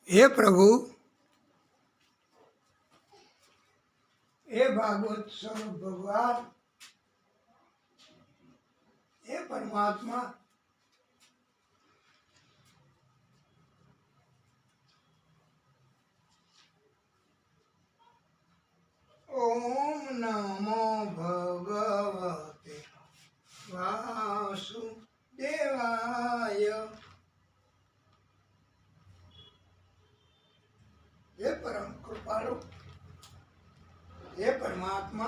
हे प्रभु, हे भागवत स्वरूप भगवान, हे परमात्मा, ओम नमो भगवते वासुदेवाय। हे परम कृपालु, हे परमात्मा,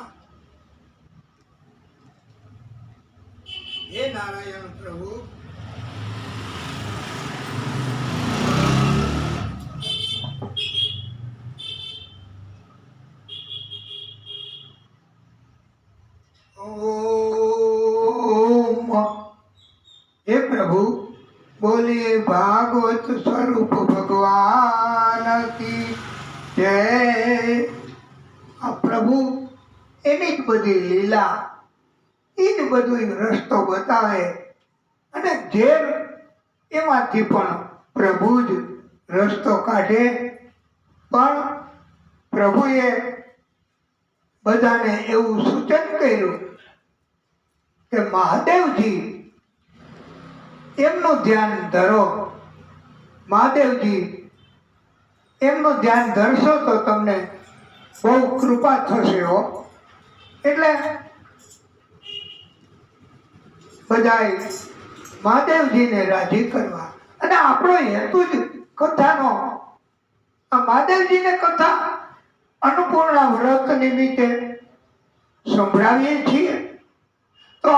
हे नारायण प्रभु, ओम। हे प्रभु, बोलिए भागवत स्वरूप भगवान की जय। आ प्रभु एनी ज बधी लीला, એ જ બધું રસ્તો બતાવે અને ઝેર એમાંથી પણ પ્રભુ જ રસ્તો કાઢે. પણ પ્રભુએ બધાને એવું સૂચન કર્યું કે મહાદેવજી એમનું ધ્યાન ધરો. મહાદેવજી એમનું ધ્યાન ધરશો તો તમને બહુ કૃપા થશે હો. એટલે બધાએ મહાદેવજીને રાજી કરવા અને આપણો હેતુ જ કથાનો આ મહાદેવજીને કથા અન્નપૂર્ણા વ્રત નિમિત્તે સંભળાવીએ છીએ. તો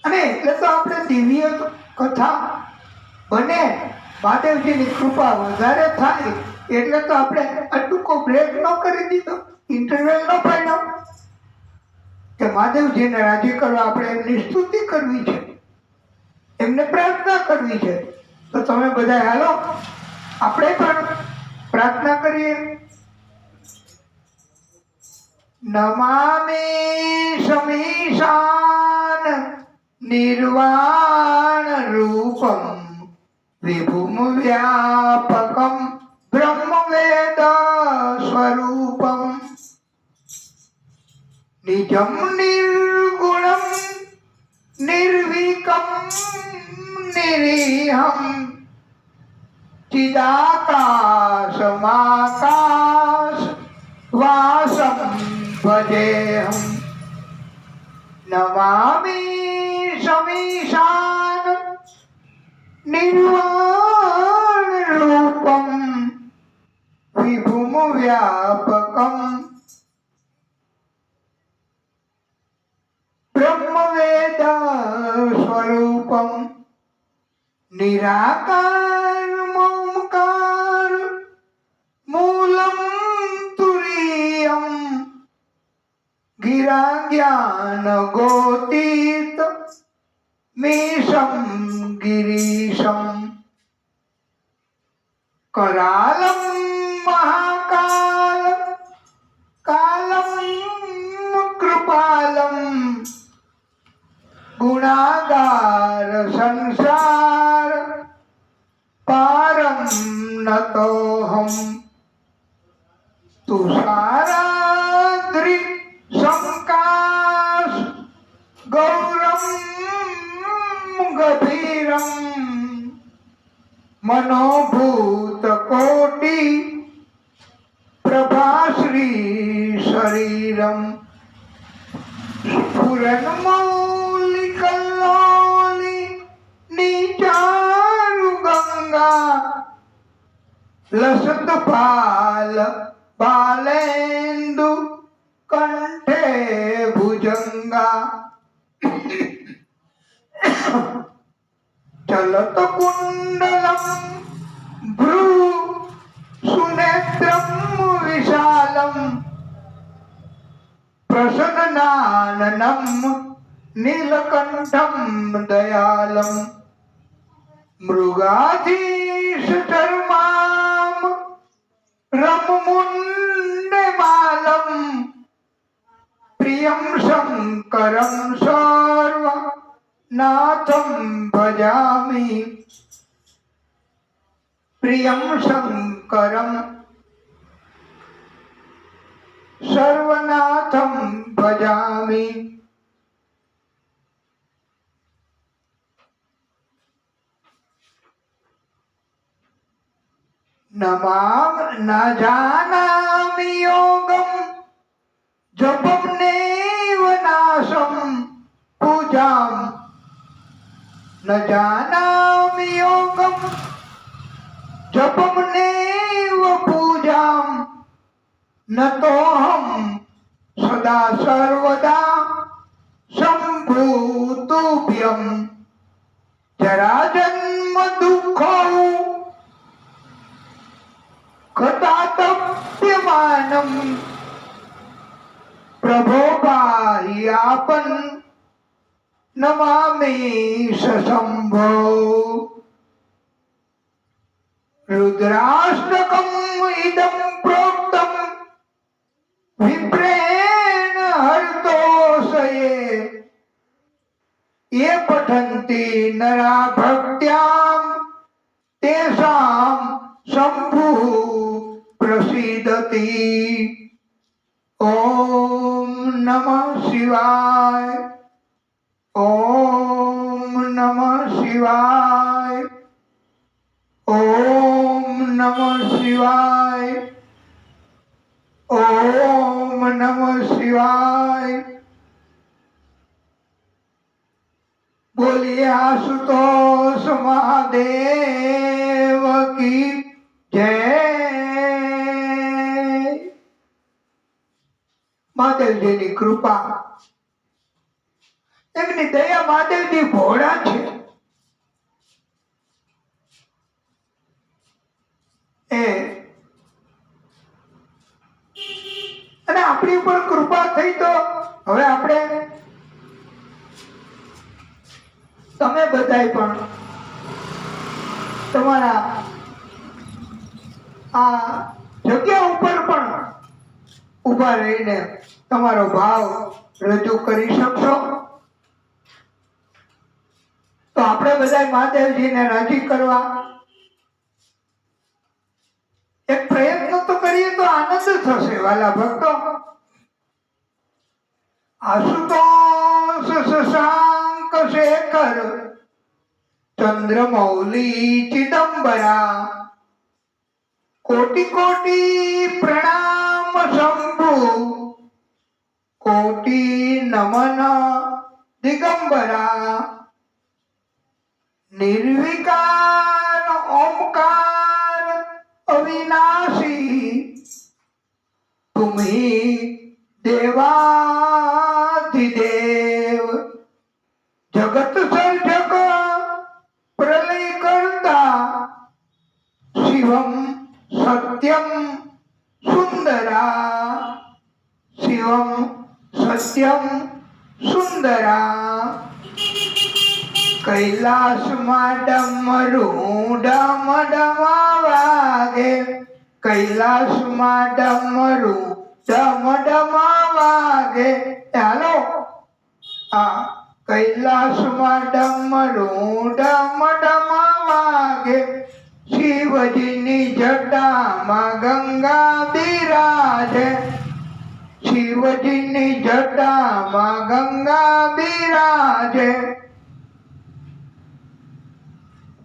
અને એટલે તો આપણે દિવ્ય કથા બને, મહાદેવજીની કૃપા વધારે થાય એટલે તો આપણે આ ટૂંકો બ્રેક ન કરી દીધો, ઇન્ટરવેલ ન પાડ્યો કે મહાદેવજીને રાજી કરવા આપણે એમની સ્તુતિ કરવી છે, એમને પ્રાર્થના કરવી છે. તો તમે બધા હાલો આપણે પણ પ્રાર્થના કરીએ. નમામિ સમીશાન નિર્વાણ રૂપમ વિભુમ વ્યાપકમ બ્રહ્મ વેદ સ્વરૂપમ નિજમ નિર્ગુણમ નિર્વિકમ નિરીહમ ચિદાકાશમાકાશ વાસમ ભજેહમ. નમામિ સમીશાન નિર્વાણ રૂપમ વિભુમ વ્યાપકમ બ્રહ્મવેદ સ્વરૂપમ નિરાકાર મૌમકાર મૂલમ તુરીયમ ગિરા જ્ઞાન ગોતીત મીશમ ગિરીશમ કરાલમ મહાકાલ કાલમ કૃપાલમ ગુણાગાર સંસાર પારમ નતોહમ તુષારાદ્રિ સંકાશ ગૌરમ ગભીરમ મનોભૂત કોટિ પ્રભાશ્રી શરીરમ સ્ફુરન્મૌલિકલ્લોલિ નીચારુ ગંગા લસતપાલ બાલેન્દુ કંઠે ભુજંગા ચલત કુંડલમ ભ્રુ સુનેત્રમ વિશાલમ પ્રસન્નાનનમ નીલકંઠમ દયાલમ મૃગાધીશ ચર્મામ રમમુંડમાલમ પ્રિયમ શંકરમ સર્વ નાથમ ભજામિ. પ્રિયમ શંકરમ સર્વનાથમ ભજામિ. ન જાનામિ યોગમ જપમ નૈવ નાશમ પૂજામ. ન જાનામિ યોગમ જપમ નૈવ પૂજામ. ન તોહમ સદા સર્વદા સંભૂતુભ્યમ. જરા જન્મ દુઃખૌ કથાતપ્યમાનમ. પ્રભો બાહ્યાપન નમામિ શંભો. રુદ્રાષ્ટકમ ઇદમ પ્રોક્તમ વિપ્રેણ હરતોષયે. યે પઠન્તિ નરા ભક્ત્યામ તેષામ શંભુઃ પ્રસીદતિ. ઓમ નમઃ શિવાય. ઓમ નમઃ શિવાય. ઓમ નમઃ શિવાય. ઓમ નમઃ શિવાય. બોલીએ આશુતોષ મહાદેવ કી જય. મહાદેવજીની કૃપા, એમની દયા. મહાદેવજી ભોળા છે. અને આપણી ઉપર કૃપા થઈ તો હવે આપણે તમે બધાય પણ તમારા આ જગ્યા ઉપર પણ ઉભા રહીને તમારો ભાવ રજૂ કરી શકશો. તો આપણે બધા મહાદેવજીને રાજી કરવા એક પ્રયત્ન તો કરીએ તો આનંદ થશે વાલા ભક્તો. આશુતોષ શશાંક શેખર ચંદ્રમૌલી ચિદમ્બરા. કોટી કોટી પ્રણામ શંભુ કોટી નમન દિગંબરા. નિર્વિકાર ઓમકાર અવિનાશી તુમ્હી દેવાધિદેવ. જગત સર્જક પ્રલય કરતા શિવમ સત્યમ સુંદરા. શિવમ સત્યમ સુંદરા. કૈલાસમાં ડમરું ડમ ડમ વાગે. કૈલાસમાં ડમરું ડમ ડમ વાગે. ચાલો આ કૈલાસમાં ડમરું ડમ ડમ વાગે. શિવજીની જટામાં ગંગા બિરાજે. શિવજીની જટામાં ગંગા બિરાજે.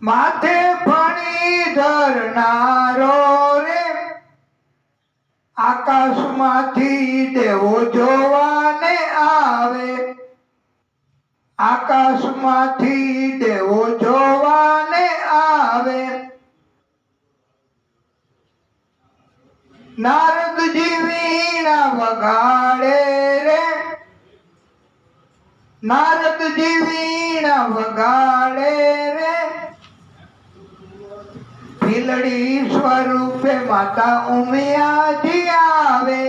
માથે ફણી ધરનારો રે આકાશમાંથી દેવો જોવાને આવે. આકાશમાંથી દેવો જોવાને આવે. નારદજી વીણા વગાડે રે. નારદજી વીણા વગાડે રે. ભીલડી સ્વરૂપે માતા ઉમિયાજી આવે.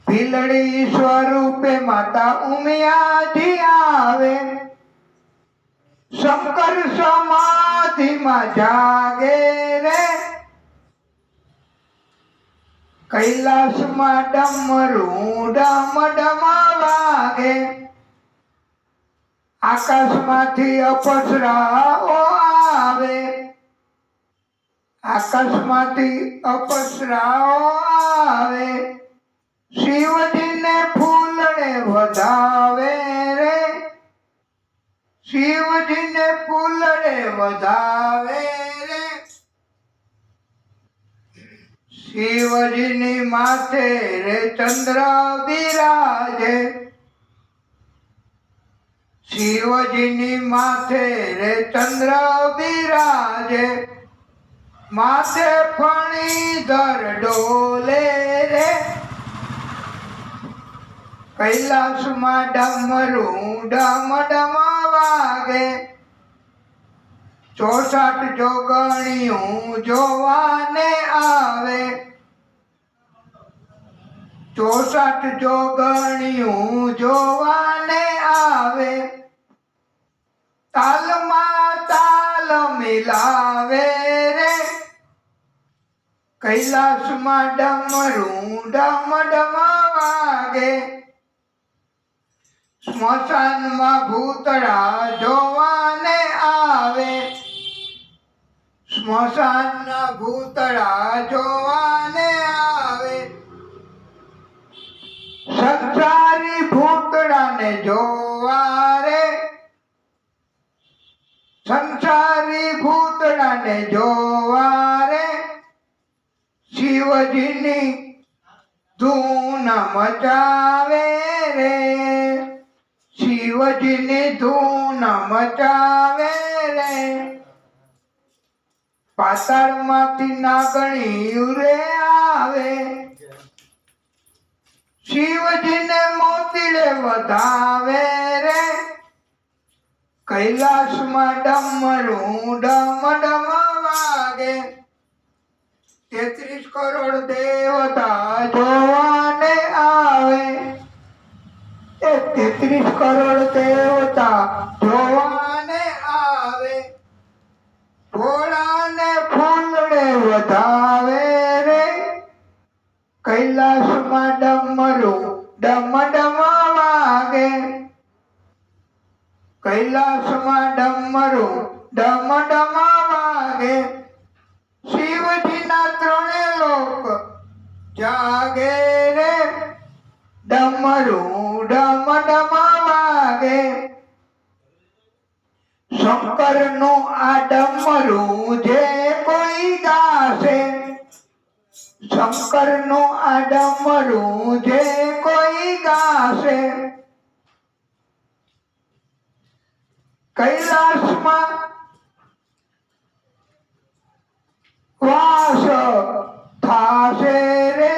ભીલડી સ્વરૂપે માતા ઉમિયાજી આવે. શંકર સમાધિમાં જાગે રે. કૈલાસમાં ડમરું ડમ ડમ વાગે. આકાશમાંથી અપસરાઓ આવે. આકાશમાંથી અપસરાઓ આવે, શિવજીને ફૂલડે વધાવે રે, શિવજીને ફૂલડે વધાવે રે, શિવજીની માથે રે ચંદ્ર બિરાજે, શિવજીની માથે રે ચંદ્ર બિરાજે, માથે ફણીધર ડોલે રે, કૈલાસમાં ડમરું ડમ ડમ વાગે, 64 જોગણીયું જોવાને આવે, 64 જોગણીયું જોવાને આવે, તાલમાં તાલ મિલાવે રે, કૈલાસમાં ડમરું ડમ ડમ વાગે, સ્મશાનમાં ભૂતળા જોવાને આવે, સ્મશાનના ભૂતળા જોવાને આવે, સંસારી ભૂતળાને જોવા રે, સંસારી ભૂતળાને જોવા રે, શિવજીની ધૂન મચાવે રે, શિવજીની ધૂન મચાવે રે, પાતાળમાંથી નાગણી ઉરે આવે, શિવજીને મોતીડે વધાવે રે, કૈલાસમાં ડમરું ડમ ડમ વાગે, 33 કરોડ દેવતા જોવાને આવે, 33 કરોડ દેવતા જોવાને આવે, ભોળાને ફૂલડે વધાવે રે, કૈલાસમાં ડમરું ડમ ડમ વાગે, કૈલાસમાં ડમરું ડમ ડમ વાગે, શિવજીના 3 લોક જાગે રે, ડમરું ડમ ડમ વાગે, શંકરનું આ ડમરું જે કોઈ ગાશે, શંકરનું આ ડમરું જે કોઈ ગાશે, કૈલાસમાં વાસ થાશે રે,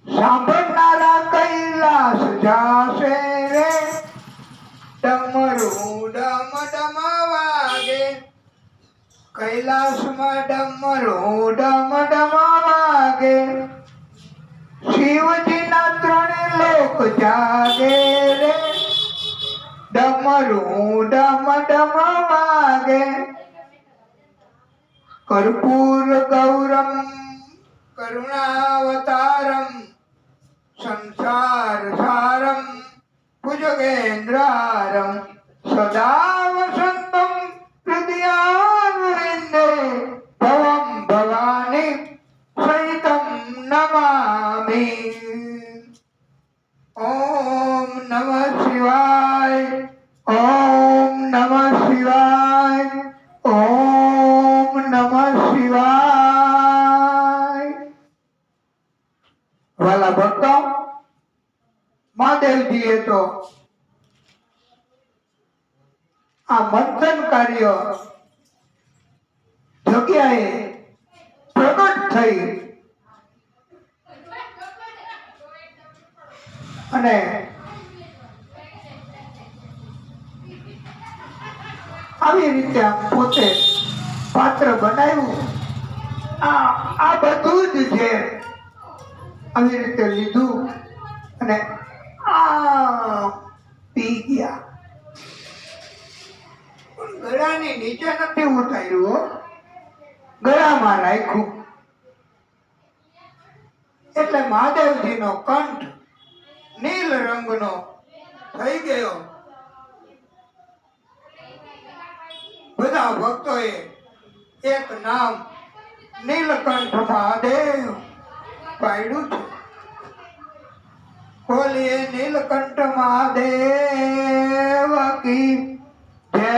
સાંભળનારા કૈલાસ જાશે રે, ડમરું ડમ ડમ વાગે, કૈલાસમાં ડમરું ડમ ડમ વાગે, શિવજીના 3 લોક જાગે રે, ડમરું ડમ ડમ વાગે, કર્પૂર ગૌરમ કરુણાવતારમ સંસાર સારમ ભુજગેન્દ્રારમ સદા વસંતમ હૃદયારવિંદે ભવમ ભવાની સહિતમ નમામિ. ઓમ નમઃ શિવાય, ઓમ નમઃ શિવાય, ઓમ નમઃ શિવાય. વાલા ભક્તો, મહાદેવજીએ તો આ મંથન કાર્ય જગ્યાએ પ્રગટ થઈ અને આવી રીતે પોતે પાત્ર બનાવ્યું. આ બધું જ છે આવી રીતે લીધું અને આ પી ગયા. ગળાની નીચે નથી ઉતાર્યું, ગળામાં રાખ્યું. એટલે મહાદેવજીનો કંઠ નીલ રંગનો થઈ ગયો. બધા ભક્તોએ એક નામ નીલકંઠ મહાદેવ પાડ્યું છે. બોલીએ નીલકંઠ મહાદેવ કી જય.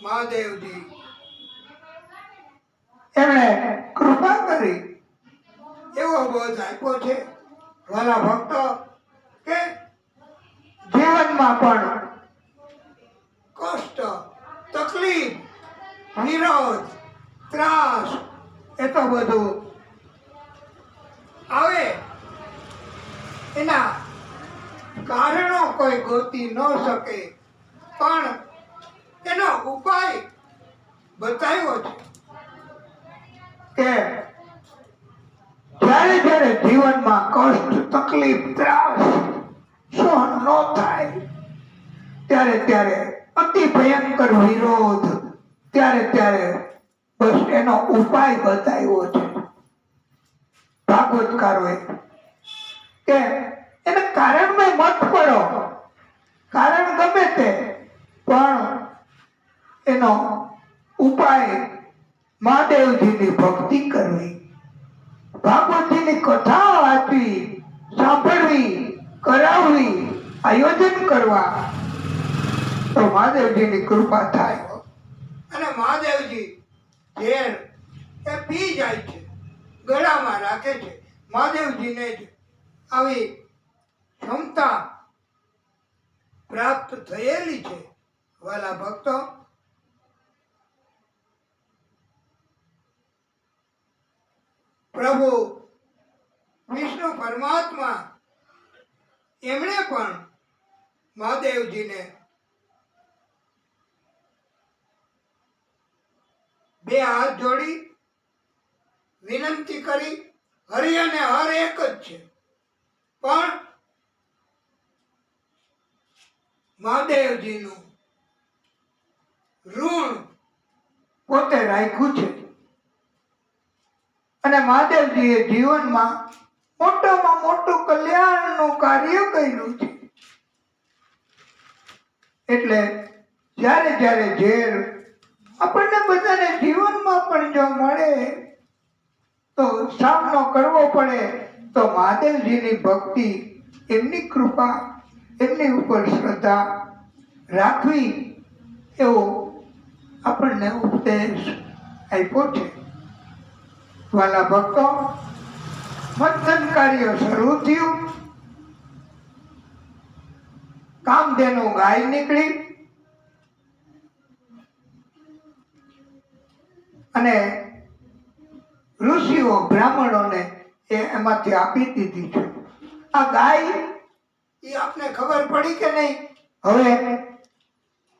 મહાદેવજી એમણે કૃપા કરી એવો બોધ આપ્યો છે વાલા ભક્તો કે જીવનમાં પણ કષ્ટ, તકલીફ, વિરોધ, ત્રાસ એ તો બધું આવે. એના કારણો કોઈ ગોતી ન શકે, પણ એનો ઉપાય બતાવ્યો છે કે જ્યારે જ્યારે જીવનમાં કષ્ટ, તકલીફ, ત્રાસ સહન ન થાય ત્યારે ત્યારે અતિ ભયંકર વિરોધ, ત્યારે ત્યારે બસ એનો ઉપાય બતાવ્યો છે ભાગવતકારોએ કે એને કારણમાં મત પડો, કારણ ગમે તે, પણ એનો ઉપાય મહાદેવજીની ભક્તિ કરવી, ભાગવતજીની કથા વાંચવી, સાંભળવી, કરાવવી, આયોજન કરવા, તો મહાદેવજીની કૃપા થાય. અને મહાદેવજી ઝેર એ પી જાય છે, ગળામાં રાખે છે. મહાદેવજીને જ આવી ક્ષમતા પ્રાપ્ત થયેલી છે. વાલા ભક્તો, પ્રભુ વિષ્ણુ પરમાત્મા એમણે પણ મહાદેવજીને બે હાથ જોડી વિનંતી કરી. હરિ અને હર એક જ છે, પણ મહાદેવજીનું ઋણ પોતે રાખ્યું છે. અને મહાદેવજીએ જીવનમાં મોટામાં મોટું કલ્યાણનું કાર્ય કર્યું છે. એટલે જ્યારે જ્યારે ઝેર આપણને બધાને જીવનમાં પણ જો મળે તો સામનો કરવો પડે, તો મહાદેવજીની ભક્તિ, એમની કૃપા, એમની ઉપર શ્રદ્ધા રાખવી, એવો આપણને ઉપદેશ આપ્યો છે. વાલા ભક્તો, મંથન કાર્ય શરૂ થયું. કામધેનુ ગાય નીકળી અને ઋષિઓ બ્રાહ્મણોને એમાંથી આપી દીધી છે. આ ગાય એ આપને ખબર પડી કે નહીં?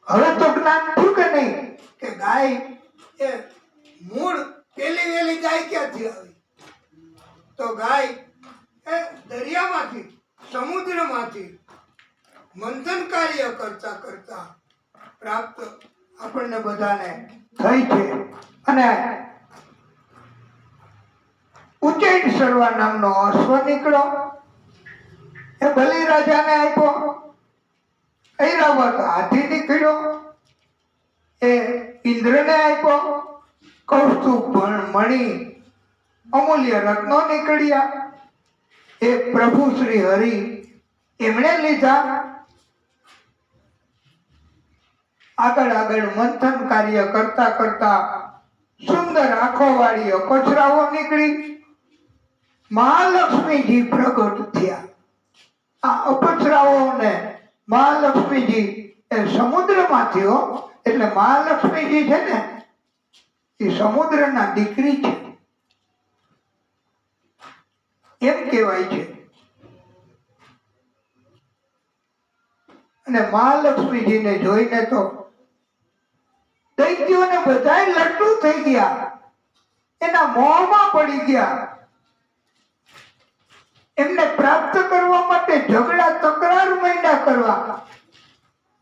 હવે તો જ્ઞાન થયું કે નહીં કે ગાય એ મૂળ પેલી વેલી ગાય ક્યાંથી આવી? તો ગાય એ દરિયામાંથી, સમુદ્રમાંથી મંથન કાર્ય કરતા કરતા પ્રાપ્ત આપણને બધાને થઈ છે. અને ઉજ્જૈન સર્વા નામનો અશ્વ નીકળ્યો, એ બલિ રાજાને આપ્યો. ઐરાવત હાથી નીકળ્યો, એ ઇન્દ્રને આપ્યો. કૌસ્તુભ મણિ અમૂલ્ય રત્નો નીકળ્યા, એ પ્રભુ શ્રી હરિ એમણે લીધા. આગળ આગળ મંથન કાર્ય કરતા કરતા સુંદર આંખો વાળી અપસરાઓ નીકળી. મહાલક્ષ્મીજી પ્રગટ થયા. આ અપસરાઓને મહાલક્ષ્મીજી એ સમુદ્રમાંથી હો, એટલે મહાલક્ષ્મીજી છે ને એ સમુદ્રના દીકરી છે એમ કહેવાય છે. અને મહાલક્ષ્મીજીને જોઈને તો દૈત્યોને બધાય લડ્ડુ થઈ ગયા, એના મોહમાં પડી ગયા. એમને પ્રાપ્ત કરવા માટે ઝઘડા તકરાર માંડ્યા કરવા.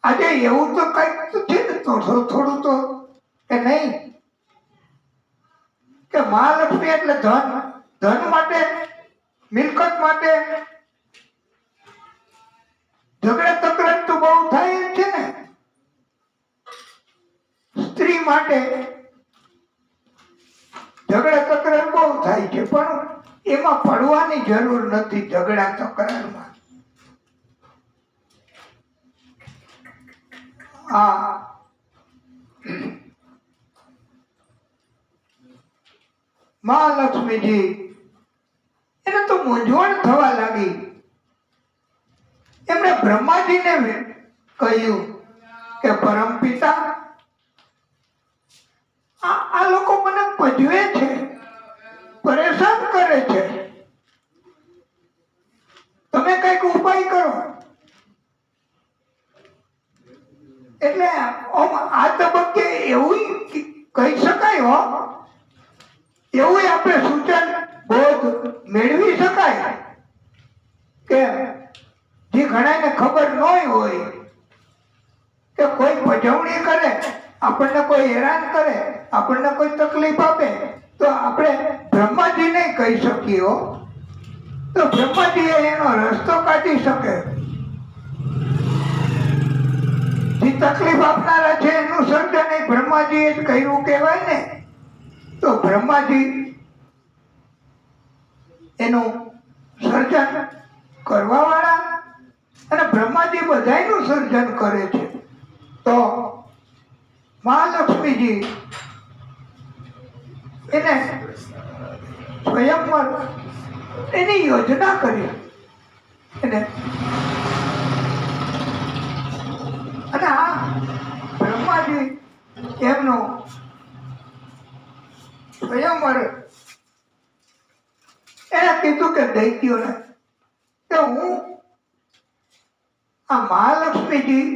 આજે એવું તો કઈક તો છે ને, થોડું તો કે નહીં કે મહાલક્ષ્મી એટલે ધન માટે, મિલકત માટે ઝઘડા તકરાર તો બહુ થાય છે ને. સ્ત્રી માટે ઝઘડા તકરાર બહુ થાય છે, પણ એમાં પડવાની જરૂર નથી. ઝઘડા તકરારમાં મહાલક્ષ્મીજી એને તો મૂંઝવણ થવા લાગી. એમણે બ્રહ્માજીને કહ્યું કે પરમપિતા, આ લોકો મને પજવે છે, પરેશાન કરે છે, તમે કઈક ઉપાય કરો. એટલે આ તબક્કે એવું કહી શકાય હો, એવું આપણે સૂચન બોધ મેળવી શકાય કે જે ઘણાને ખબર ન હોય કે કોઈ પજવણી કરે, આપણને કોઈ હેરાન કરે, આપણને કોઈ તકલીફ આપે, તો આપણે બ્રહ્માજીને કહી શકીએ હો. તો બ્રહ્માજી એનો રસ્તો કાઢી શકે. જે તકલીફ આપનારા છે એનું સર્જન એ બ્રહ્માજીએ જ કર્યું કહેવાય ને. તો બ્રહ્માજી એનું સર્જન કરવા વાળા, અને બ્રહ્માજી બધાયનું સર્જન કરે છે. તો મહાલક્ષ્મીજી એને સ્વયંવર એની યોજના કરી અને આ બ્રહ્માજી એમનો સ્વયંવર એને કીધું કે દૈત્યોને કે હું આ મહાલક્ષ્મીજી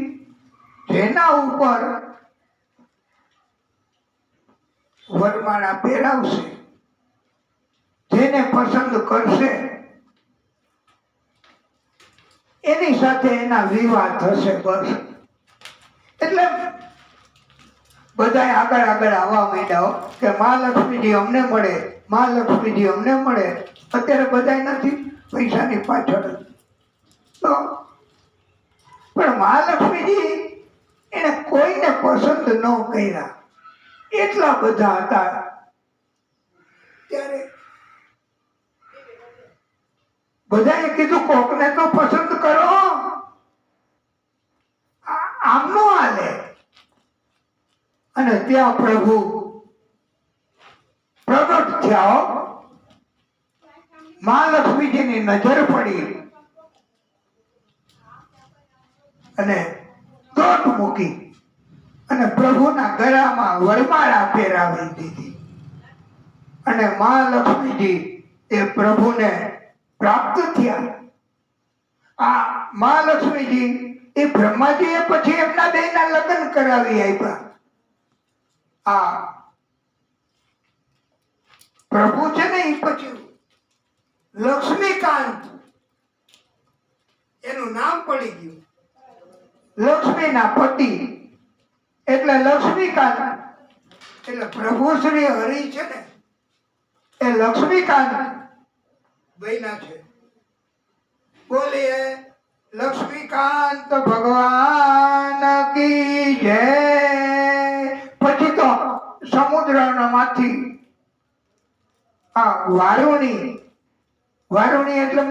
જેના ઉપર વરમાળા પહેરાવશે, જેને પસંદ કરશે એની સાથે એના વિવાહ થશે. બસ. એટલે બધા આગળ આવવા માંડ્યા કે મહાલક્ષ્મીજી અમને મળે, મહાલક્ષ્મીજી અમને મળે. અત્યારે બધા નથી, પૈસાની પાછળ. તો પણ મહાલક્ષ્મીજી એને કોઈને પસંદ ન કર્યા, એટલા બધા હતા. ત્યારે બધાએ કીધું કોકને તો પસંદ કરો, આમ નો હાલે. અને ત્યાં પ્રભુ પ્રગટ થયા. મહાલક્ષ્મીજીની નજર પડી અને દોટ મૂકી અને પ્રભુના ગળામાં વરમાળા પહેરાવી દીધી. અને મહાલક્ષ્મીજી એ પ્રભુને પ્રાપ્ત થયા. આ મહાલક્ષ્મીજી એ બ્રહ્માજીએ પછી એમના બેના લગ્ન કરાવી આપ્યા. આ પ્રભુ છે ને એ પછી લક્ષ્મીકાંત એનું નામ પડી ગયું. લક્ષ્મીના પતિ એટલે લક્ષ્મીકાંત. એટલે પ્રભુ શ્રી હરિ છે ને એ લક્ષ્મીકાંત બન્યા છે. બોલીએ લક્ષ્મીકાંત ભગવાન કી જય. પછી તો સમુદ્રમાંથી આ વારુણી એટલે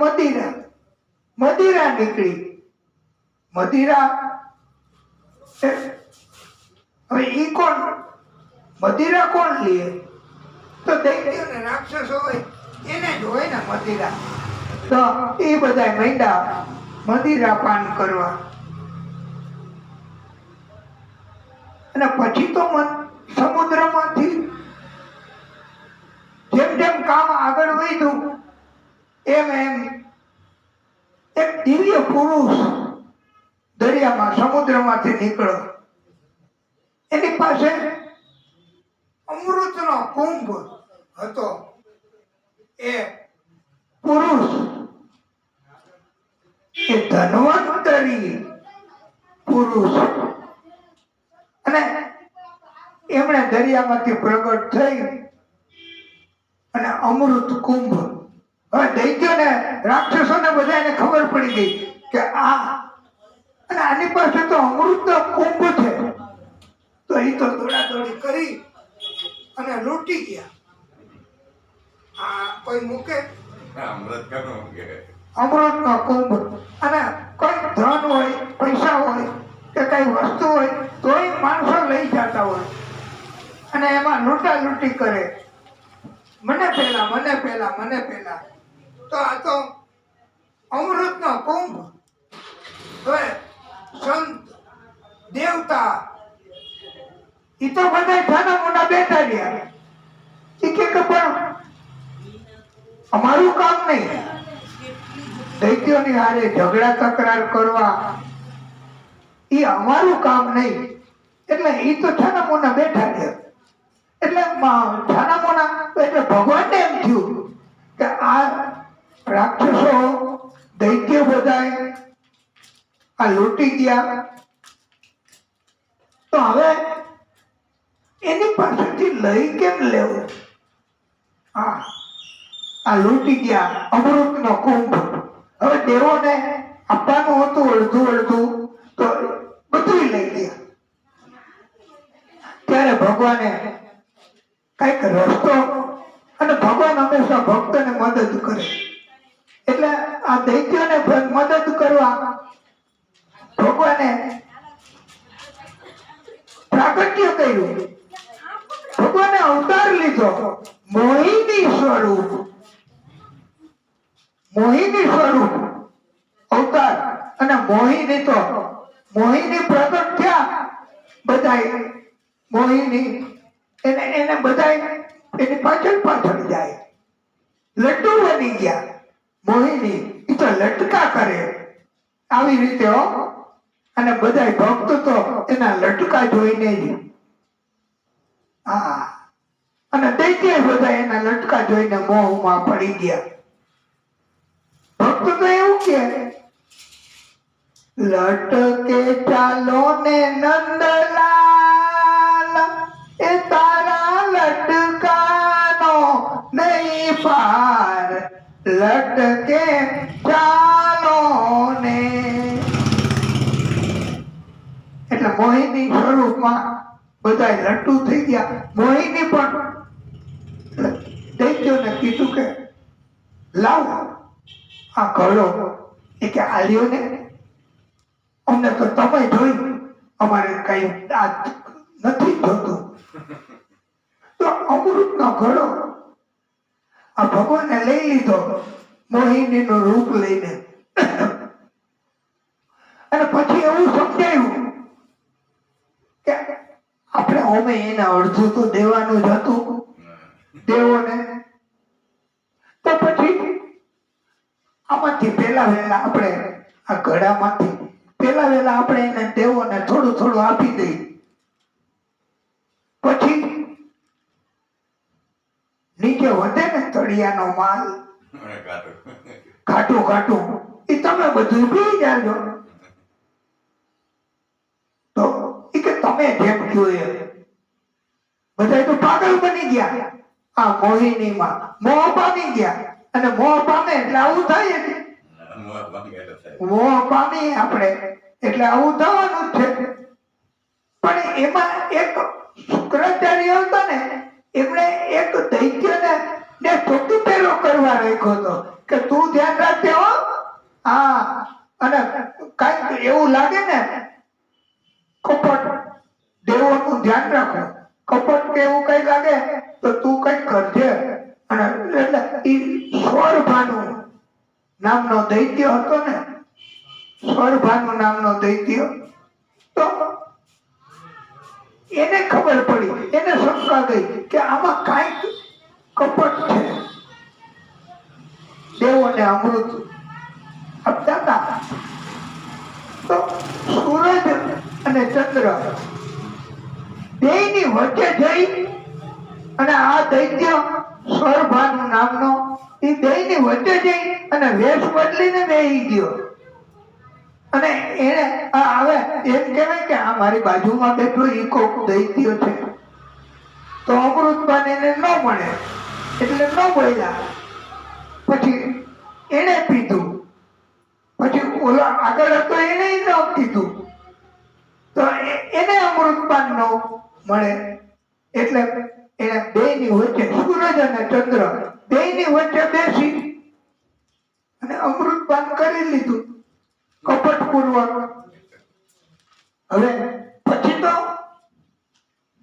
મદિરા નીકળી. મદિરા હવે ઈ કોણ? મદિરા કોણ લે? તો દૈત્ય ને રાક્ષસો હોય એને જ હોય ને મદિરા. તો એ બધા મૈંડા મદિરા પાન કરવા. અને પછી તો સમુદ્રમાંથી જેમ જેમ કામ આગળ વધ્યું એમ એક દિવ્ય પુરુષ દરિયામાં સમુદ્રમાંથી નીકળ્યો. એની પાસે અમૃતનો કુંભ હતો. એ પુરુષ એ ધન્વંતરી પુરુષ. અને એમણે દરિયામાંથી પ્રગટ થઈ અને અમૃત કુંભ. હવે દૈત્યોને રાક્ષસોને બધાને ખબર પડી ગઈ કે અને આની પાસે તો અમૃત કુંભ છે. તો એ તો દોડાદોડી કરી અને લૂંટી ગયા. આ કોઈ મૂકે અમૃત કનું કે અમૃતનો કુંભ, અને કોઈ ધન હોય, પૈસા હોય કે કઈ વસ્તુ હોય તોય માણસો લઈ જતા હોય અને એમાં લૂંટાલૂંટી કરે, મને પેલા મને પેલા મને પેલા. તો આ તો અમૃતનો કુંભ. હવે સંત દેવતા ઈ તો બધા જાના મોના બેઠા રહ્યા. ઈ કે પણ અમારું કામ નહીં, દૈત્યોની હારે ઝઘડા તકરાર કરવા ઈ અમારું કામ નહીં. એટલે ઈ તો છાના મોના બેઠા છે. એટલે છાના મોના એટલે ભગવાનને એમ થયું કે આ રાક્ષસો દૈત્ય બધાય આ લૂંટી ગયા, તો હવે એની પાસેથી લઈ કેમ લેવું? હા, આ લૂંટી ગયા અમૃતનો કુંભ. હવે દેવોને આપવાનું હતું અડધું અડધું, તો બધું લઈ ગયા. ત્યારે ભગવાને કઈક રસ્તો, અને ભગવાન હંમેશા ભક્તને મદદ કરે. એટલે આ દૈત્યોને મદદ કરવા ભગવાને પ્રાગટ્ય કર્યું. ભગવાને અવતાર લીધો, મોહિની સ્વરૂપ. મોહિની સ્વરૂપ અવતાર. અને મોહિની તો મોહિની પ્રગટ થયા બધાય. મોહિની એને બધાય એની પાછળ પાછળ જાય. લડ્ડુ બની ગયા મોહિની. એ તો લટકા કરે આવી રીતે હો. અને બધાય ભક્ત તો એના લટકા જોઈને જ, હા, અને દૈત્ય બધા એના લટકા જોઈને મોહમાં પડી ગયા. ભક્ત તો એવું કે લટકે ચાલો ને નંદલાલ, એ તારા લટકાનો નહીં પાર. લટકે ચાલો ને. એટલે મોહિની સ્વરૂપમાં બધા લટ્ટુ થઈ ગયા. મોહિની પણ દૈત્યોને કીધું કે લાવો આ ઘડો. એ કે આલ્યો ને, અમને તો તમે જોઈ, અમારે કઈ આ નથી જોતું. તો અમૃતનો ઘડો આ ભગવાને લઈ લીધો મોહિનીનું રૂપ લઈને. અને પછી એવું સમજાયું કે આપણે ઓમે એને અડધું તો દેવાનું જ હતું દેવોને. તો પછી આમાંથી પેલા વહેલા આપણે આ ઘડામાંથી પેલા વહેલા આપણે એને દેવોને થોડું થોડું આપી દઈએ. પછી નીચે વધે ને તળિયાનો માલ ઘાટું ઘાટું, એ તમે બધું પી જાજો. તો એ કે તમે જેમ કહ્યું એમ. બધા તો પાગલ બની ગયા આ મોહિનીમાં, મોહ પામી ગયા. અને મોહ પામે એટલે આવું થાય ને, મોહ પામી આપણે એટલે આવું થવાનું જ છે. પણ એમાં એક શુક્રાચાર્ય હતા ને, એમણે એક દૈત્યને ચોકી પેલો કરવા રાખ્યો હતો કે તું ધ્યાન રાખજે હો. હા, અને કઈક એવું લાગે ને કપટ, દેવોનું ધ્યાન રાખો. કપટ કે એવું કઈ લાગે તો તું કઈ કરજે. અને એટલે સ્વરભાનુ નામનો દૈત્ય હતો ને, સ્વરભાનુ નામનો દૈત્ય. તો એને ખબર પડી, એને શંકા ગઈ કે આમાં કાંઈક કપટ છે. દેવોને અમૃત આપતા હતા. તો સૂરજ અને ચંદ્ર બેયની વચ્ચે જઈ અને આ દૈત્ય સ્વરભાનુ નામનો એ બેયની વચ્ચે જઈ અને વેશ બદલીને બેહી ગયો. અને એને આવે એમ કહેવાય કે આ મારી બાજુમાં બેઠો એ કોક દૈત્ય છે. તો અમૃતપાન એને ન મળે એટલે ન બોલ્યા. પછી એને પીધું. પછી ઓલા આગળ હતો એને ન પીધું. તો એને અમૃતપાન ન મળે એટલે એને બેયની વચ્ચે સૂરજ અને ચંદ્ર બેયની વચ્ચે બેસી અને અમૃતપાન કરી લીધું કપટપૂર્વક. હવે પછી તો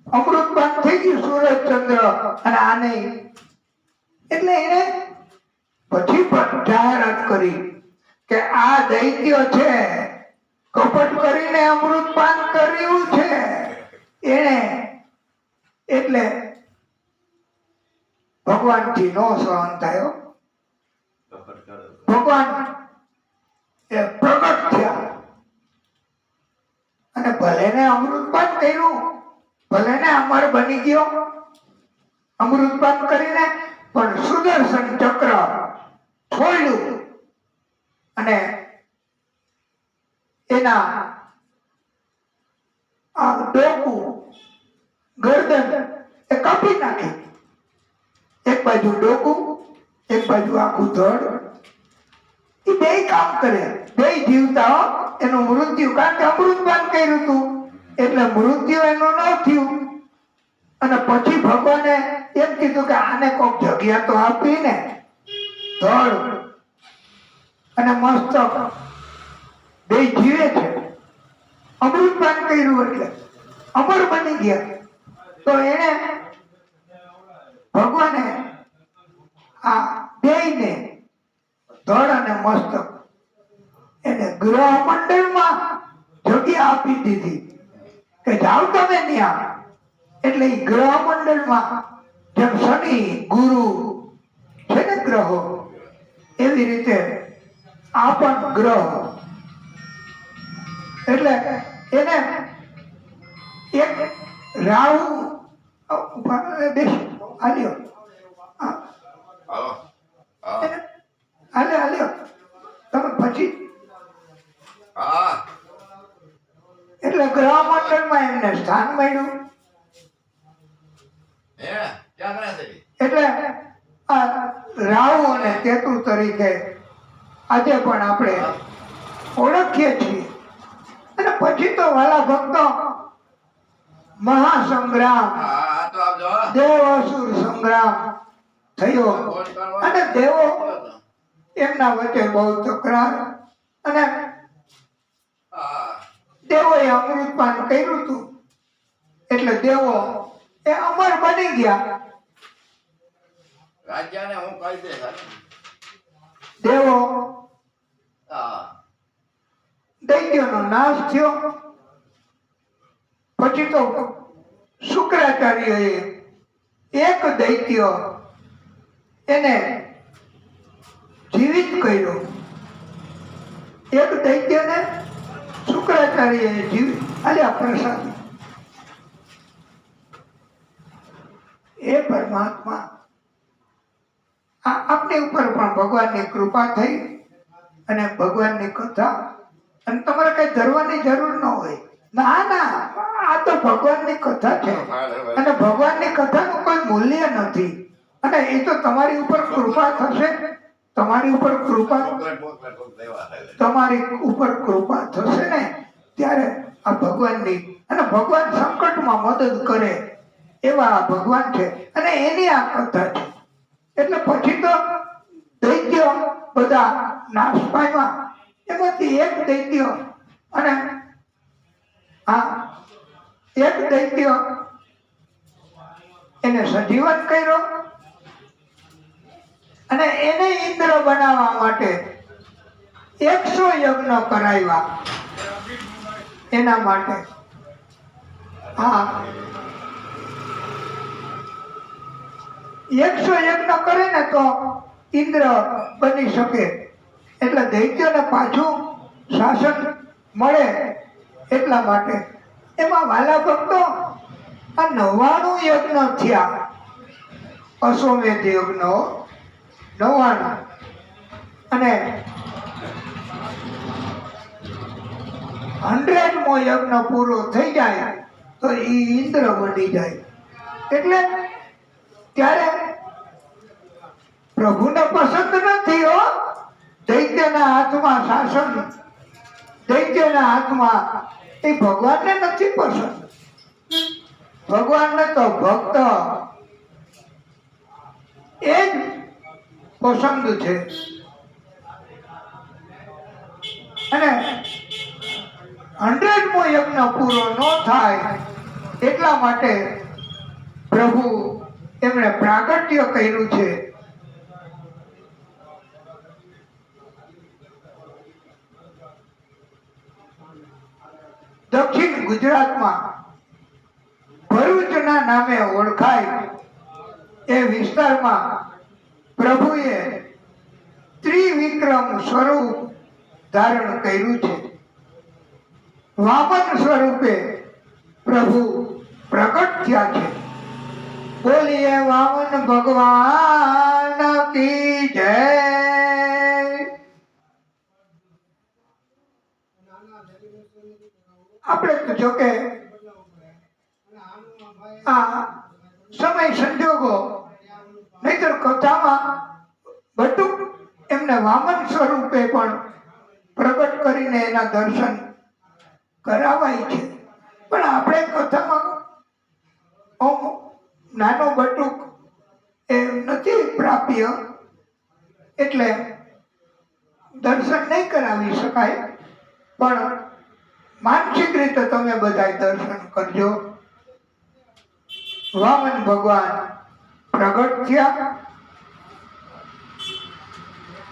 અમૃતપાન થઈ ગયું સૂરજ ચંદ્ર અને આ નહીં. એટલે એને પછી પણ જાહેરાત કરી કે આ દૈત્ય છે, કપટ કરીને અમૃતપાન કર્યું છે એને. એટલે ભગવાનથી નો સહન થયો. ભગવાન એ પ્રગટ થયા અને ભલે ને અમૃતપાન કર્યું, ભલે ને અમર બની ગયો અમૃતપાન કરીને, પણ સુદર્શન ચક્ર છોડ્યું અને એના આ ડોકું ગરદન એ કાપી નાખી. એક બાજુ ડોકું, એક બાજુ આખું ધડ. એ બે કામ કરે, બે જીવતા એનું મૃત્યુ, કારણ કે અમૃતપાન કર્યું હતું એટલે મૃત્યુ એનું ન થયું. અને પછી ભગવાને એમ કીધું કે આને કોઈક જગ્યા તો આપી ને. ધડ અને મસ્તક બે જીવે છે, અમૃતપાન કર્યું એટલે અમર બની ગયા. તો એને ભગવાને આ બેયને ધડ અને મસ્તક એને ગ્રહ મંડળમાં જગ્યા આપી દીધી કે જાઓ તમે ત્યાં. એટલે એ ગ્રહ મંડળમાં જેમ શનિ ગુરુ છે ને ગ્રહો, એવી રીતે આ પણ ગ્રહ. એટલે એને એક રાહુ હાલ્યો તમે પછી એટલે ગ્રહ મંડળમાં એમને સ્થાન મળ્યું. એટલે આ રાહુ અને કેતુ તરીકે આજે પણ આપણે ઓળખીએ છીએ. અને પછી તો વાલા ભક્તો મહાસંગ્રામ, દેવ અસુર સંગ્રામ થયો અને દેવો એમના વચ્ચે બહુ તકરાર. અને દેવોએ અમૃતપાન કર્યું હતું એટલે દેવો એ અમર બની ગયા. રાજ્યને હું કહી દે દેવો દૈત્યનો નાશ થયો. પછી તો શુક્રાચાર્યએ એક દૈત્ય એને જીવિત કર્યો. એક દૈત્યને શુક્રાચાર્યએ જીવિત આલ્યા પ્રસાદ. એ પરમાત્મા આપની ઉપર પણ ભગવાનની કૃપા થઈ અને ભગવાનની કથા. અને તમારે કઈ ધરવાની જરૂર ન હોય. ના ના, આ તો ભગવાનની કથા છે અને ભગવાનની કથાનું કોઈ મૂલ્ય નથી. અને એ તો તમારી ઉપર કૃપા થશે, તમારી ઉપર કૃપા થશે ને ત્યારે આ ભગવાનની. અને ભગવાન સંકટમાં મદદ કરે એવા આ ભગવાન છે અને એની આ કથા છે. એટલે પછી તો દૈત્ય બધા નાશ પામ્યા. એમાંથી એક દૈત્ય અને એક દૈત્ય એને સજીવન કર્યો અને એને ઇન્દ્ર બનાવવા માટે 100 યજ્ઞ કરાવ્યા. એના માટે 100 યજ્ઞ કરે ને તો ઇન્દ્ર બની શકે. એટલે દૈત્યને પાછું શાસન મળે એટલા માટે. એમાં વાલા ભક્તો આ 99 યજ્ઞ થયા. અશ્વમેધ યજ્ઞ 99 અને 100મો યજ્ઞ પૂરો થઈ જાય તો એ ઇન્દ્ર બની જાય. એટલે ત્યારે પ્રભુને પસંદ નથી હો દૈત્યના હાથમાં શાસન. દૈત્યના હાથમાં એ ભગવાનને નથી પસંદ. ભગવાનને તો ભક્ત એ જ પસંદ છે. અને 100મો યજ્ઞ પૂરો ન થાય એટલા માટે પ્રભુ એમણે પ્રાગટ્ય કર્યું છે. દક્ષિણ ગુજરાતમાં ભરૂચના નામે ઓળખાય એ વિસ્તારમાં પ્રભુએ ત્રિવિક્રમ સ્વરૂપ ધારણ કર્યું છે. વામન સ્વરૂપે પ્રભુ પ્રગટ થયા છે. બોલીએ વામન ભગવાન કી જય. આપણે તો જો કે આ સમય સંજોગો નહીતર કથામાં બટુક એમને વામન સ્વરૂપે પણ પ્રગટ કરીને એના દર્શન કરાવાય છે. પણ આપણે કથામાં નાનો બટુક એ નથી પ્રાપ્ય એટલે દર્શન નહીં કરાવી શકાય. પણ માનસિક રીતે તમે બધા દર્શન કરજો. વામન ભગવાન પ્રગટ થયા.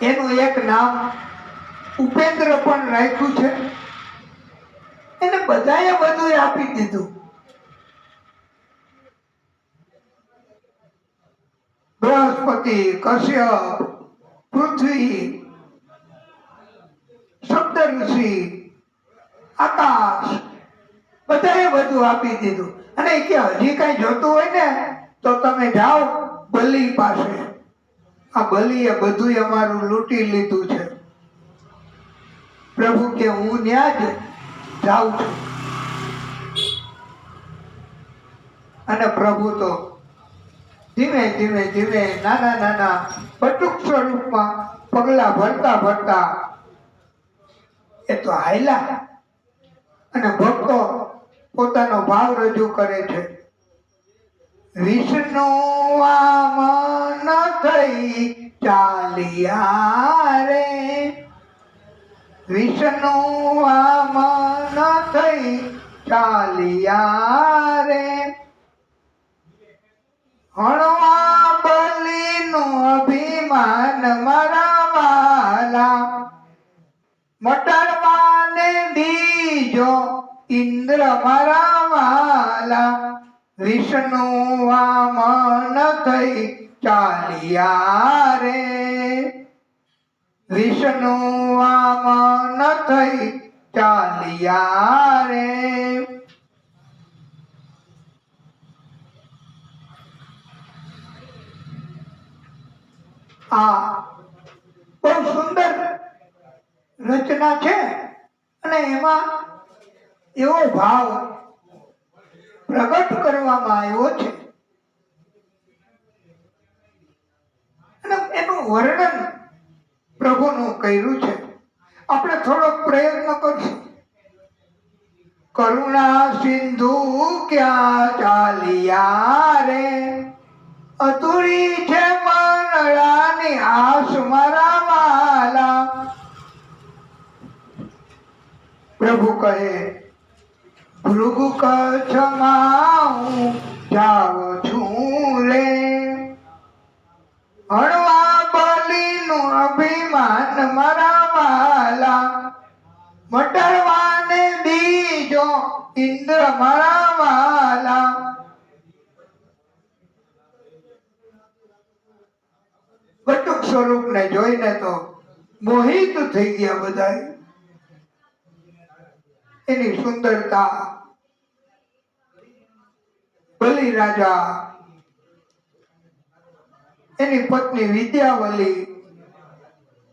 એનું એક નામ ઉપેન્દ્ર પણ રાખ્યું છે. એને બધાએ બધું આપી દીધું. બૃહસ્પતિ, કશ્યપ, પૃથ્વી, સપ્તઋષિ, આકાશ બધાએ બધું આપી દીધું. અને કે હજી કઈ જોતું હોય ને તો તમે જાઓ બલિ પાસે. આ બલિએ બધું અમારું લૂંટી લીધું છે. પ્રભુ કે હું ત્યાં જ જાઉં છું. અને પ્રભુ તો ધીમે ધીમે ધીમે નાના નાના બટુક સ્વરૂપમાં પગલા ભરતા ભરતા એ તો હાયલા. અને ભક્તો પોતાનો ભાવ રજૂ કરે છે. વિષ્ણુ વામન થઈ ચાલિયા રે. વિષ્ણુ વામન થઈ ચાલિયા રે. હણવા બલિનું અભિમાન મારા વાલા. મટાડવાને બીજો ઇન્દ્ર મારા વાલા. વિષ્ણુ વામન થઈ ચાલિયા રે. વિષ્ણુ વામન થઈ ચાલિયા રે. આ બહુ સુંદર રચના છે. અને એમાં એવો ભાવ પ્રગટ કરવામાં આવ્યો છે. અને એનું વર્ણન પ્રભુનું કર્યું છે. આપણે થોડોક પ્રયત્ન કરશું. કરુણા સિંધુ ક્યાં ચાલિયા રે. અધૂરી છે મનડાની આસ મારા વાલા. પ્રભુ કહે ભૃગુ કચ્છમાં હું જાઉં છું રે. હણવા બલિનું અભિમાન મારા વાલા. મટાડવાને બીજો ઇન્દ્ર મારા વાલા. બટુક સ્વરૂપને જોઈને તો મોહિત થઈ ગયા બધા. એની સુંદરતા. બલિ રાજા, એની પત્ની વિદ્યાવલી,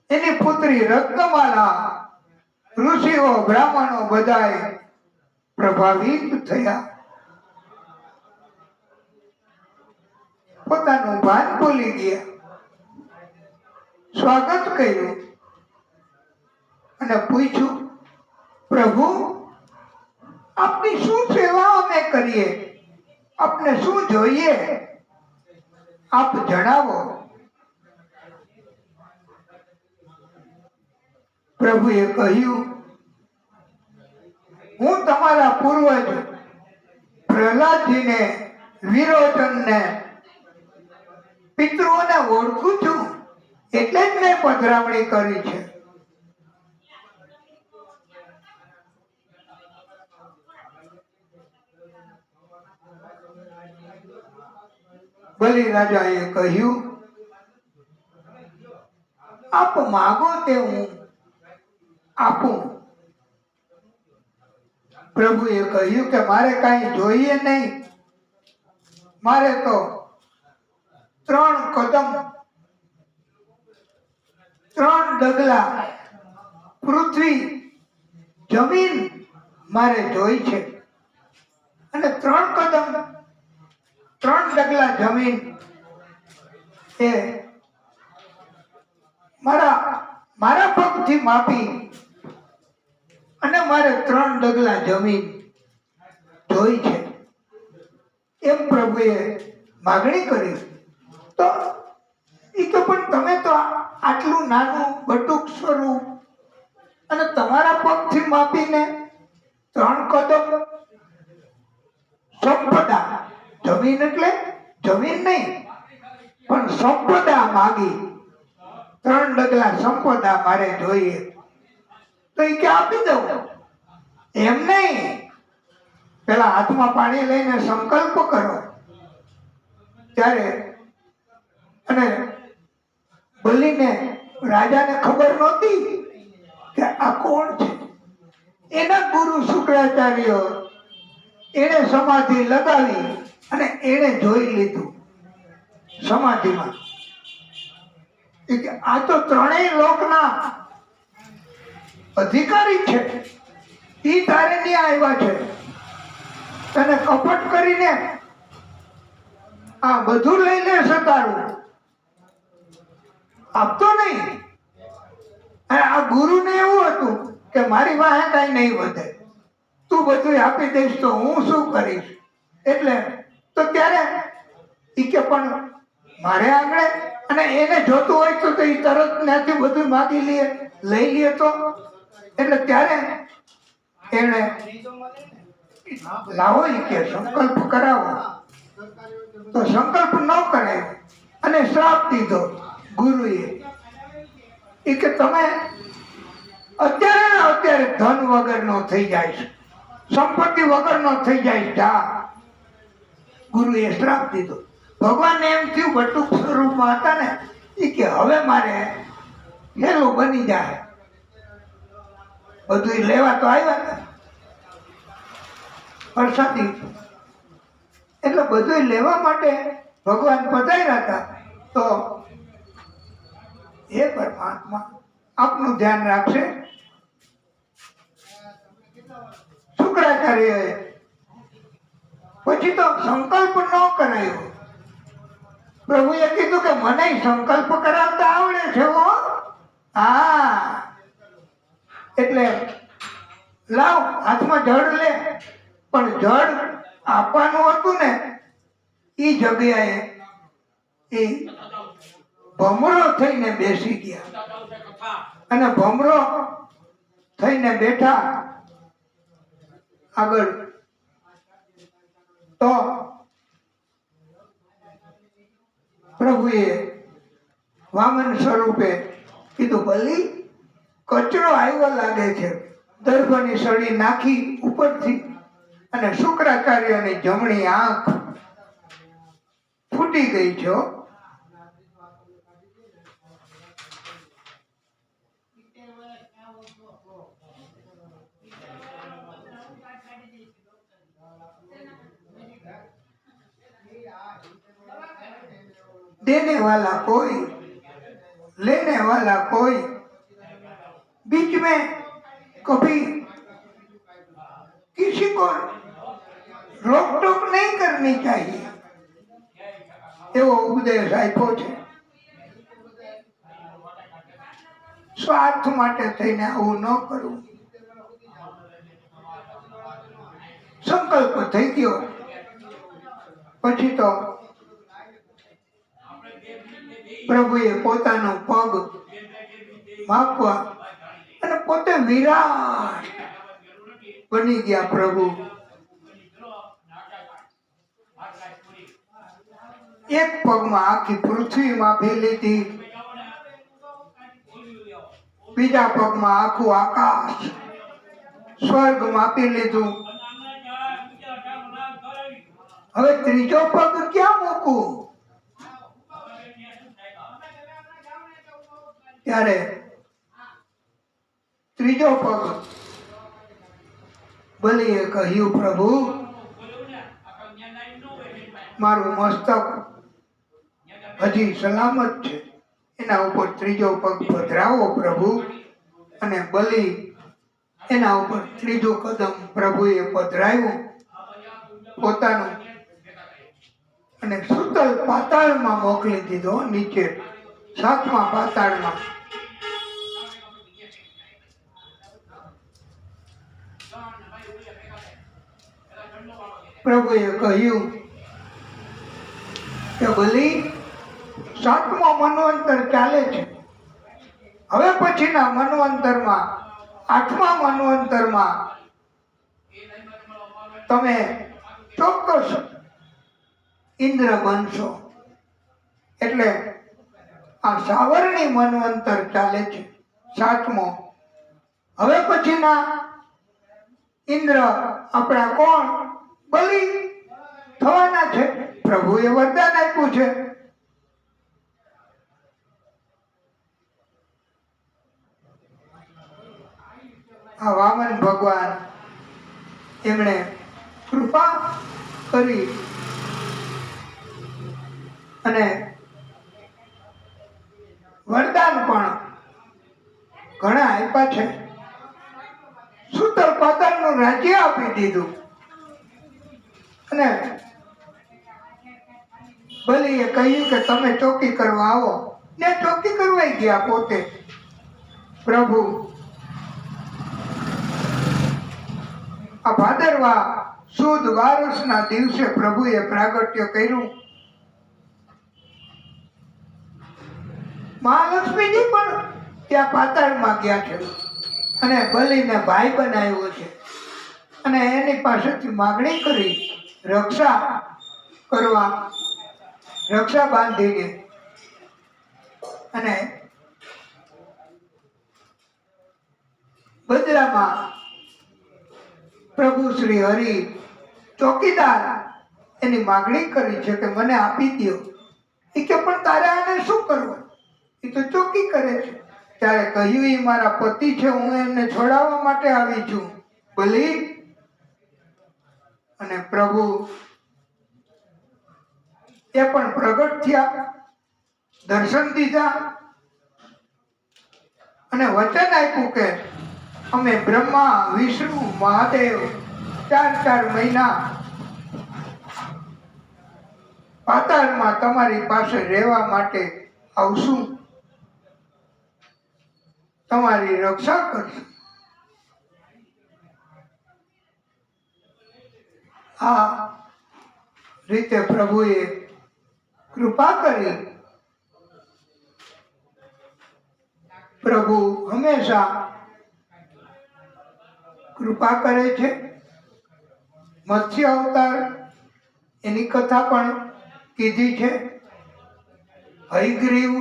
એની પુત્રી રત્નમાલા, ઋષિઓ બ્રાહ્મણો બધાએ પ્રભાવિત થયા. પોતાનું ભાન ભૂલી ગયા. સ્વાગત કર્યું અને પૂછ્યું પ્રભુ આપની શું સેવા અમે કરીએ? આપને શું જોઈએ? આપ જણાવો. પ્રભુએ કહ્યું, હું તમારા પૂર્વજ પ્રહલાદજીને, વિરોચનને, પિતૃઓને ઓળખું છું, એટલે જ મેં પધરામણી કરી છે. બલિ રાજાએ કહ્યું, આપ માગો તે હું આપું. પ્રભુએ કહ્યું કે મારે કાંઈ જોઈએ નહીં. મારે તો 3 કદમ 3 ડગલા પૃથ્વી જમીન મારે જોઈ છે. અને 3 કદમ 3 ડગલા જમીન એ મારા પગથી માપી અને મારે 3 ડગલા જમીન જોઈ છે. એમ પ્રભુએ માગણી કરી. તો એ તો પણ તમે તો આટલું નાનું બટુક સ્વરૂપ અને તમારા પગથી માપીને 3 કદમ સંપદા, જમીન એટલે જમીન નહીં પણ સંપદા માગી, 3 ડગલા સંપદા મારે જોઈએ. તો એ કે આપી દઉં. એમ નહીં, પેલા હાથમાં પાણી લઈને સંકલ્પ કરો. ત્યારે અને બલિને, રાજાને ખબર નહોતી કે આ કોણ છે. એના ગુરુ શુક્રાચાર્ય એને સમાધિ લગાવી અને એને જોઈ લીધું સમાધિમાં. આ તો 3 લોકના અધિકારી છે. ઈ તારે નહીં આવ્યા છે. તને કપટ કરીને આ બધું લઈને સતારું આપતો નહીં. આ ગુરુને એવું હતું કે મારી પાસે કઈ નહીં વધે, તું બધું આપી દઈશ તો હું શું કરીશ. એટલે તો ત્યારે ઈ કે પણ મારે આંગણે, અને એને જોતું હોય તો એ તરત ત્યાંથી બધું માગી લઈ લે તો. એટલે ત્યારે એને લાવો કે સંકલ્પ કરાવો. તો સંકલ્પ ન કરાય અને શ્રાપ દીધો ગુરુએ. એ કે તમે અત્યારે ધન વગરનો થઈ જાય, સંપત્તિ વગરનો થઈ જાય. જા, ગુરુએ શ્રાપ દીધો. ભગવાન એમ થયું બટુક સ્વરૂપમાં હતા ને, એ કે હવે મારે હેલું બની જાય. બધું લેવા તો આવ્યા ને પ્રસાદી, એટલે બધું લેવા માટે ભગવાન પધાર્યા હતા. તો હે પરમાત્મા, આપનું ધ્યાન રાખશે. શુક્રાચાર્યએ પછી તો સંકલ્પ ન કરાયો. પ્રભુએ કીધું કે મને સંકલ્પ કરાવતા આવડે છે હો. હા, એટલે લાવ, હાથમાં જળ લે. પણ જળ આપવાનું હતું ને, એ જગ્યાએ એ ભમરો થઈને બેસી ગયા. અને ભમરો થઈને બેઠા આગળ. તો પ્રભુએ વામન સ્વરૂપે કીધું, બલિ કચરો આવ્યો લાગે છે. દર્ભની સળી નાખી ઉપરથી, અને શુક્રાચાર્યની જમણી આંખ ફૂટી ગઈ છે. देने वाला कोई, लेने वाला कोई, बीच में कभी किसी को रोक टोक नहीं करनी चाहिए. एवो उपदेश आप्यो છે. સ્વાર્થ માટે થઈને આવું ન કરવું. સંકલ્પ થઈ ગયો પછી તો પ્રભુએ પોતાનો પગ માપવા અને પોતે વિરાટ બની ગયા પ્રભુ. એક પગમાં આખી પૃથ્વી માપી લીધી, બીજા પગમાં આખું આકાશ સ્વર્ગ માપી લીધું. હવે ત્રીજો પગ ક્યાં મૂકું? ત્યારે ત્રીજો પગ બલિએ કહ્યું, પ્રભુ મારું મસ્તક હજી સલામત છે, એના ઉપર ત્રીજો પગ પધરાવો પ્રભુ. અને બલિ એના ઉપર ત્રીજો કદમ પ્રભુએ પધરાવ્યું પોતાનું, અને સુતલ પાતાળમાં મોકલી દીધો, નીચે 7મા પાતાળમાં. પ્રભુએ કહ્યું કે બલિ 7મો મન્વંતર ચાલે છે, હવે પછીના મન્વંતરમાં 8મા મન્વંતરમાં તમે ચોક્કસ ઇન્દ્ર બનશો. એટલે આ સાવરણી મન્વંતર ચાલે છે 7મો. હવે પછીના ઇન્દ્ર આપણા કોણ? બલિ થવાના છે. પ્રભુએ વરદાન આપ્યું છે. આ વામન ભગવાન એમણે કૃપા કરી અને વરદાન પણ ઘણા આપ્યા છે. સુતર પાતાળનું રાજ્ય આપી દીધું. અને બલિએ કહ્યું કે તમે ચોકી કરવા આવો, ને ચોકી કરવાઈ ગયા પોતે. પ્રભુ આ ભાદરવા સુદ વારસના દિવસે પ્રભુએ પ્રાગટ્ય કર્યું. મહાલક્ષ્મીજી પણ ત્યાં પાતાળમાં ગયા છે અને બલિને ભાઈ બનાવ્યો છે, અને એની પાસેથી માગણી કરી રક્ષા કરવા, રક્ષા બાંધીને. અને બદલામાં પ્રભુ શ્રી હરિ ચોકીદાર એની માગણી કરી છે કે મને આપી દો. એ કે પણ તારે આને શું કરવું? એ તો ચોકી કરે છે. ત્યારે કહ્યું, એ મારા પતિ છે, હું એમને છોડાવવા માટે આવી છું. બલિ અને પ્રભુ એ પણ પ્રગટ થયા, દર્શન દીધા અને વચન આપ્યું કે અમે બ્રહ્મા, વિષ્ણુ, મહાદેવ 4 મહિના પાતાળમાં તમારી પાસે રહેવા માટે આવશું, તમારી રક્ષા કરશું. આ રીતે પ્રભુએ કૃપા કરી. પ્રભુ હંમેશા કૃપા કરે છે. મત્સ્ય અવતાર એની કથા પણ કીધી છે. હયગ્રીવ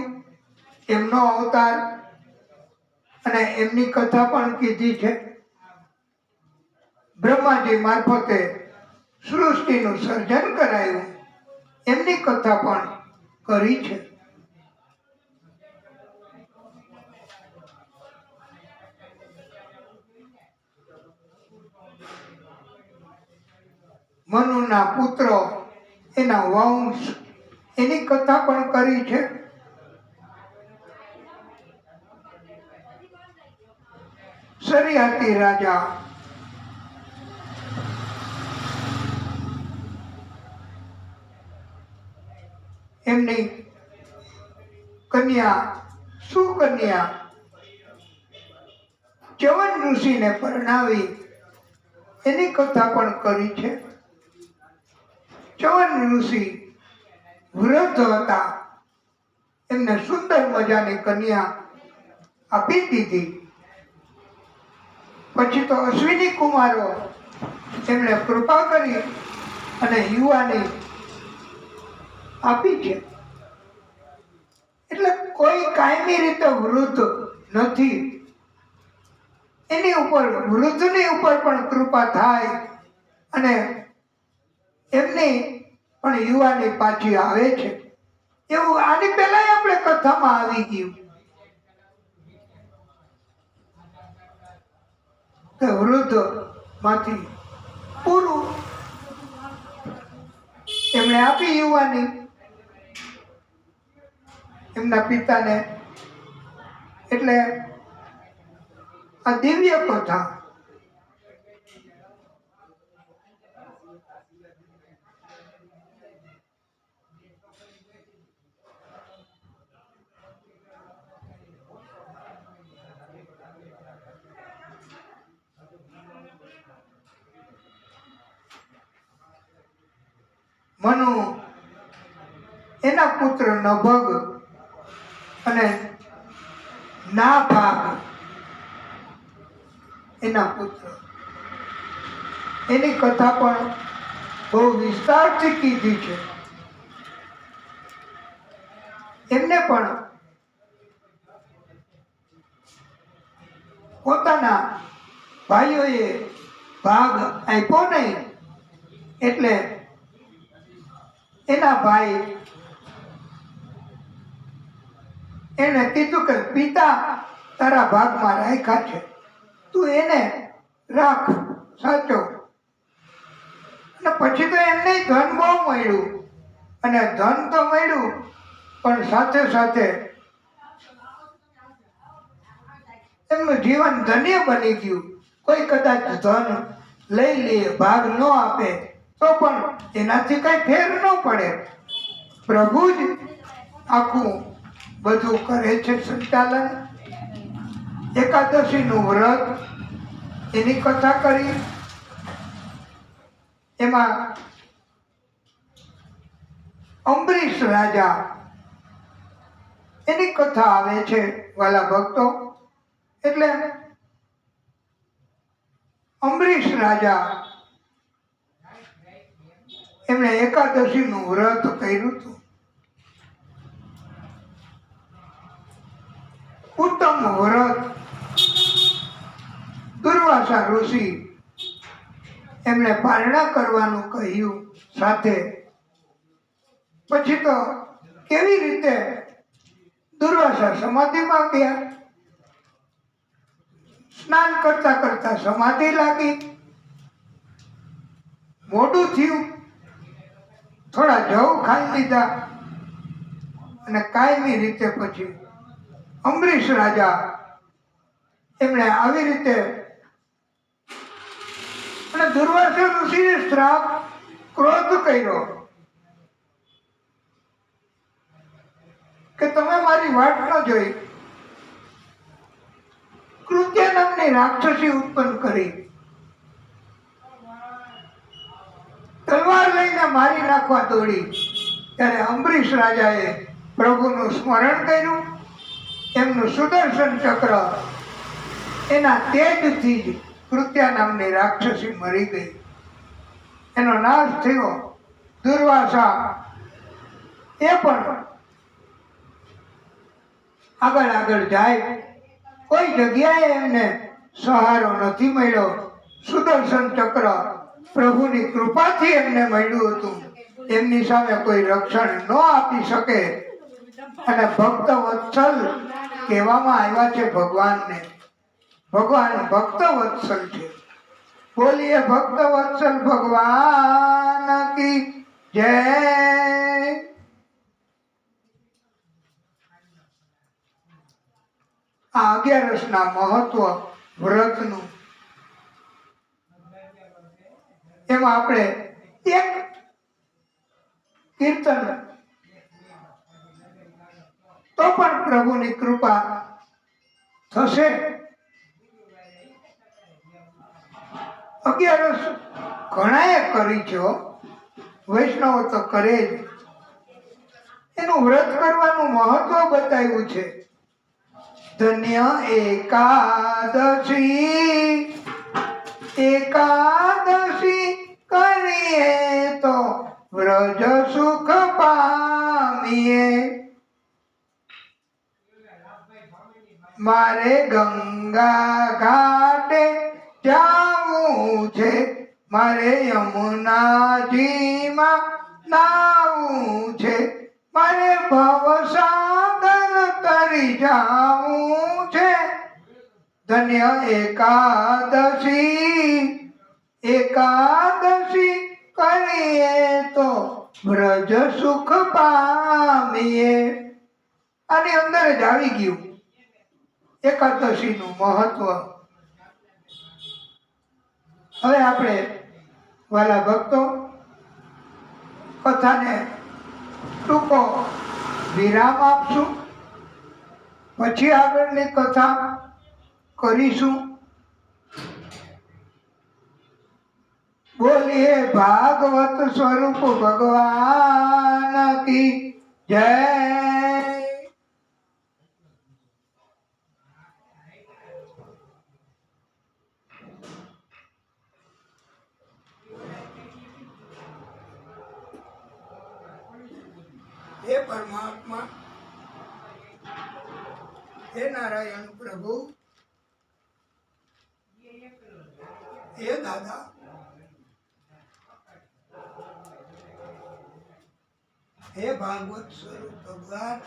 એમનો અવતાર અને એમની કથા પણ કીધી છે. બ્રહ્માજી મારફતે સૃષ્ટિનું સર્જન કરાયું, એમની કથા પણ કરી છે. મનુના પુત્રો, એના વંશ, એની કથા પણ કરી છે. સરિયાતી રાજા એમની કન્યા સુકન્યા ચ્યવન ઋષિને પરણાવી, એની કથા પણ કરી છે. ચ્યવન ઋષિ વૃદ્ધ હતા, એમને સુંદર મજાની કન્યા આપી દીધી પછી તો અશ્વિની કુમારો એમણે કૃપા કરી અને યુવાની આપી છે. એટલે કોઈ કાયમી રીતે વૃદ્ધ નથી, એની ઉપર વૃદ્ધની ઉપર પણ કૃપા થાય અને એમની પણ યુવાની પાછી આવે છે. એવું આની પહેલા આપણે કથામાં આવી ગયું કે વૃદ્ધ માંથી પૂરું એમણે આપી યુવાની એમના પિતાને. એટલે આ દિવ્ય કથા મનુ એના પુત્ર નભગ અને નાભાગ એના પુત્ર, એની કથા પણ બહુ વિસ્તારથી કીધી છે. એમને પણ પોતાના ભાઈઓએ ભાગ આપ્યો નહીં, એટલે એના ભાઈ એને કીધું કે પિતા તારા ભાગમાં રાખ્યા છે, તું એને રાખ સાચો. અને પછી તો એમને ધન બહુ મળ્યું, અને ધન તો મળ્યું પણ સાથે સાથે એમનું જીવન ધન્ય બની ગયું. કોઈ કદાચ ધન લઈ લે, ભાગ ન આપે તો પણ એનાથી કઈ ફેર ન પડે. પ્રભુ જ આખું બધું કરે છે સંચાલન. એકાદશીનું વ્રત એની કથા કરી, એમાં અંબરીશ રાજા એની કથા આવે છે વાલા ભક્તો. એટલે અંબરીશ રાજા એમણે એકાદશીનું વ્રત કર્યું હતું. ઉત્તમ વ્રત. દુર્વાસા ઋષિ એમણે પારણા કરવાનું કહ્યું સાથે. પછી તો કેવી રીતે દુર્વાસા સમાધિમાં ગયા. સ્નાન કરતા કરતા સમાધિ લાગી, મોડું થયું, થોડા જવ ખાઈ લીધા અને કાયમી રીતે પછી અંબરીશ રાજા એમણે આવી રીતે અને દુર્વાસા ઋષિએ શ્રાપ ક્રોધ કર્યો કે તમે મારી વાટ ન જોઈ. કૃત્ય નામની રાક્ષસી ઉત્પન્ન કરી, તલવાર લઈને મારી નાખવા દોડી. ત્યારે અંબરીશ રાજાએ પ્રભુનું સ્મરણ કર્યું. એમનું સુદર્શન ચક્ર એના તેજથી જ કૃત્યા નામની રાક્ષસી મરી ગઈ, એનો નાશ થયો. દુર્વાસા એ પણ આગળ આગળ જાય, કોઈ જગ્યાએ એમને સહારો નથી મળ્યો. સુદર્શન ચક્ર પ્રભુની કૃપાથી એમને મળ્યું હતું. એમની સામે કોઈ રક્ષણ ન આપી શકે. અને ભક્ત વત્સલ કહેવામાં આવ્યા છે ભગવાનને. ભગવાન ભક્ત વત્સલ છે. બોલીએ ભક્ત વત્સલ ભગવાન કી જય. આ 11 મહત્વ વ્રતનું, એમાં આપણે એક કીર્તન તો પણ પ્રભુની કૃપા થશે. 11 ઘણાએ કરી છે, વૈષ્ણવ તો કરે જ. એનું વ્રત કરવાનું મહત્વ બતાવ્યું છે. ધન્ય એકાદશી એકાદશી કરીએ તો વ્રજ સુખ પામીએ. મારે ગંગા ઘાટે જાવું છે, મારે યમુનાજીમાં નાવું છે, મારે ભવસાગર તરી જાવું છે. ધન્ય એકાદશી એકાદશી કરીએ તો વ્રજ સુખ પામીએ. આની અંદર જ આવી ગયું એકાદશીનું મહત્વ. હવે આપણે વાલા ભક્તો કથાને ટૂંકો વિરામ આપશું, પછી આગળની કથા કરીશું. બોલીએ ભાગવત સ્વરૂપ ભગવાન કી જય. હે પરમાત્મા, હે નારાયણ પ્રભુ, હે દાદા, હે ભાગવત સ્વરૂપ ભગવાન,